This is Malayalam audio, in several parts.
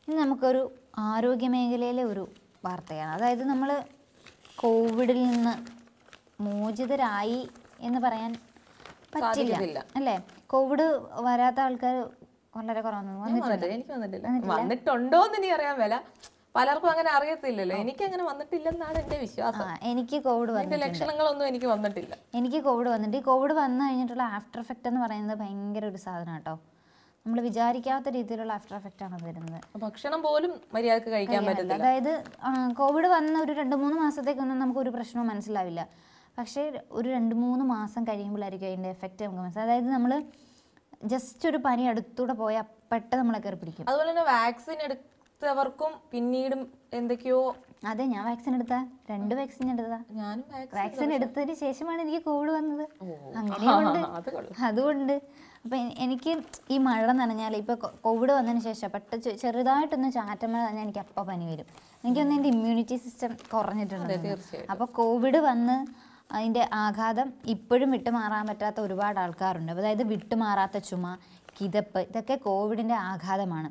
ഇനി നമുക്കൊരു ആരോഗ്യ മേഖലയിലെ ഒരു വാർത്തയാണ്. അതായത് നമ്മൾ കോവിഡിൽ നിന്ന് മോചിതരായി എന്ന് പറയാൻ പറ്റില്ല അല്ലേ? കോവിഡ് വരാത്ത ആൾക്കാർ വളരെ കുറവാണ്. എനിക്ക് വന്നിട്ടുണ്ടോ എന്ന് ഇനി അറിയാൻ മേല, പലർക്കും അങ്ങനെ അറിയത്തില്ലല്ലോ. എനിക്ക് അങ്ങനെ വന്നിട്ടില്ലെന്നാണ് എന്റെ വിശ്വാസം. എനിക്ക് കോവിഡ് വന്നിട്ടുണ്ട്, ലക്ഷണങ്ങളൊന്നും എനിക്ക് വന്നിട്ടില്ല. എനിക്ക് കോവിഡ് വന്നിട്ട് ഈ കോവിഡ് വന്നു കഴിഞ്ഞിട്ടുള്ള ആഫ്റ്റർ എഫക്റ്റ് എന്ന് പറയുന്നത് ഭയങ്കര ഒരു സാധനം കേട്ടോ. നമ്മൾ വിചാരിക്കാത്ത രീതിയിലുള്ള ആഫ്റ്റർ എഫക്റ്റ് ആണ് വരുന്നത്. ഭക്ഷണം പോലും മര്യാദക്ക് കഴിക്കാൻ പറ്റില്ല. അതായത് കോവിഡ് വന്ന ഒരു 2-3 മാസത്തേക്കൊന്നും നമുക്ക് ഒരു പ്രശ്നവും മനസ്സിലാവില്ല. പക്ഷേ ഒരു 2-3 മാസം കഴിയുമ്പോഴായിരിക്കും അതിൻ്റെ എഫക്റ്റ് നമുക്ക് മനസ്സിലാവും. അതായത് നമ്മൾ ജസ്റ്റ് ഒരു പനി അടുത്തൂടെ പോയാൽ പെട്ടെന്ന് നമ്മളെ കയറി പിടിക്കും. അതുപോലെ തന്നെ വാക്സിൻ എടുത്തവർക്കും പിന്നീടും എന്തൊക്കെയോ. അതെ, ഞാൻ വാക്സിൻ എടുത്താ 2 വാക്സിൻ എടുത്തതാ. ഞാനും വാക്സിൻ എടുത്തതിന് ശേഷമാണ് എനിക്ക് കോവിഡ് വന്നത്. അങ്ങനെയുണ്ട്. അതുകൊണ്ട് അപ്പം എനിക്ക് ഈ മഴ നനഞ്ഞാൽ ഇപ്പോൾ കോവിഡ് വന്നതിന് ശേഷം ചെറുതായിട്ടൊന്ന് ചാറ്റമഴ നനഞ്ഞാൽ എനിക്ക് അപ്പം പനി വരും. എനിക്കൊന്ന് എൻ്റെ ഇമ്മ്യൂണിറ്റി സിസ്റ്റം കുറഞ്ഞിട്ടുണ്ട്. അപ്പോൾ കോവിഡ് വന്ന് അതിൻ്റെ ആഘാതം ഇപ്പോഴും വിട്ടുമാറാൻ പറ്റാത്ത ഒരുപാട് ആൾക്കാരുണ്ട്. അതായത് വിട്ടുമാറാത്ത ചുമ, കിതപ്പ്, ഇതൊക്കെ കോവിഡിൻ്റെ ആഘാതമാണ്.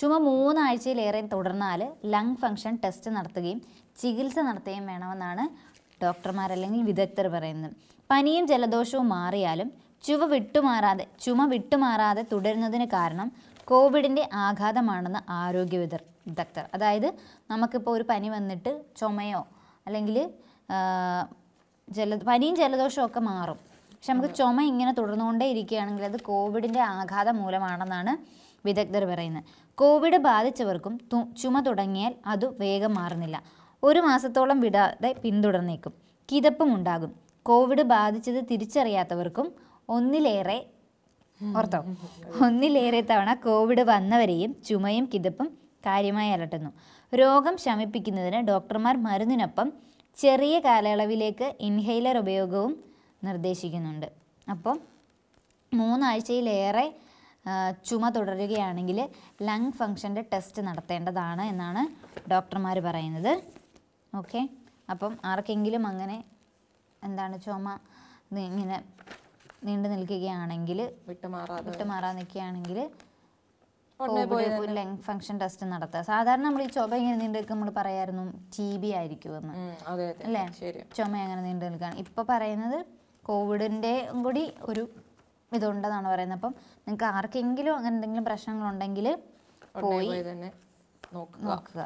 ചുമ 3 ആഴ്ചയിലേറെ തുടർന്നാൽ ലങ് ഫങ്ഷൻ ടെസ്റ്റ് നടത്തുകയും ചികിത്സ നടത്തുകയും വേണമെന്നാണ് ഡോക്ടർമാർ അല്ലെങ്കിൽ വിദഗ്ധർ പറയുന്നത്. പനിയും ജലദോഷവും മാറിയാലും ചുമ വിട്ടുമാറാതെ തുടരുന്നതിന് കാരണം കോവിഡിൻ്റെ ആഘാതമാണെന്ന് ആരോഗ്യ വിദഗ്ധർ. അതായത് നമുക്കിപ്പോൾ ഒരു പനി വന്നിട്ട് ചുമയോ അല്ലെങ്കിൽ പനിയും ജലദോഷവും ഒക്കെ മാറും. പക്ഷെ നമുക്ക് ചുമ ഇങ്ങനെ തുടർന്നുകൊണ്ടേ ഇരിക്കുകയാണെങ്കിൽ അത് കോവിഡിൻ്റെ ആഘാതം മൂലമാണെന്നാണ് വിദഗ്ധർ പറയുന്നത്. കോവിഡ് ബാധിച്ചവർക്കും ചുമ തുടങ്ങിയാൽ അത് വേഗം മാറുന്നില്ല. 1 മാസത്തോളം വിടാതെ പിന്തുടർന്നേക്കും. കിതപ്പും ഉണ്ടാകും. കോവിഡ് ബാധിച്ചത് തിരിച്ചറിയാത്തവർക്കും ഒന്നിലേറെ തവണ കോവിഡ് വന്നവരെയും ചുമയും കിതപ്പും കാര്യമായി അലട്ടുന്നു. രോഗം ശമിപ്പിക്കുന്നതിന് ഡോക്ടർമാർ മരുന്നിനൊപ്പം ചെറിയ കാലയളവിലേക്ക് ഇൻഹെയിലർ ഉപയോഗവും നിർദ്ദേശിക്കുന്നുണ്ട്. അപ്പം 3 ആഴ്ചയിലേറെ ചുമ തുടരുകയാണെങ്കിൽ ലങ് ഫങ്ഷൻ്റെ ടെസ്റ്റ് നടത്തേണ്ടതാണ് എന്നാണ് ഡോക്ടർമാർ പറയുന്നത്. ഓക്കെ, അപ്പം ആർക്കെങ്കിലും അങ്ങനെ ചുമ ഇങ്ങനെ നീണ്ടു നിൽക്കുകയാണെങ്കിൽ, വിട്ടുമാറാതെ നിൽക്കുകയാണെങ്കിൽ കോവിഡ് ലങ് ഫങ്ഷൻ ടെസ്റ്റ് നടത്തുക. സാധാരണ നമ്മൾ ഈ ചുമ ഇങ്ങനെ നീണ്ടു നിൽക്കുക നമ്മൾ പറയായിരുന്നു TB ആയിരിക്കുമെന്ന് അല്ലേ? ചുമ അങ്ങനെ നീണ്ടു നിൽക്കുകയാണ്. ഇപ്പോൾ പറയുന്നത് കോവിഡിൻ്റെ കൂടി ഒരു ഇതുണ്ടെന്നാണ് പറയുന്നത്. അപ്പം നിങ്ങൾക്ക് ആർക്കെങ്കിലും അങ്ങനെ എന്തെങ്കിലും പ്രശ്നങ്ങളുണ്ടെങ്കിൽ പോയി നോക്കുക.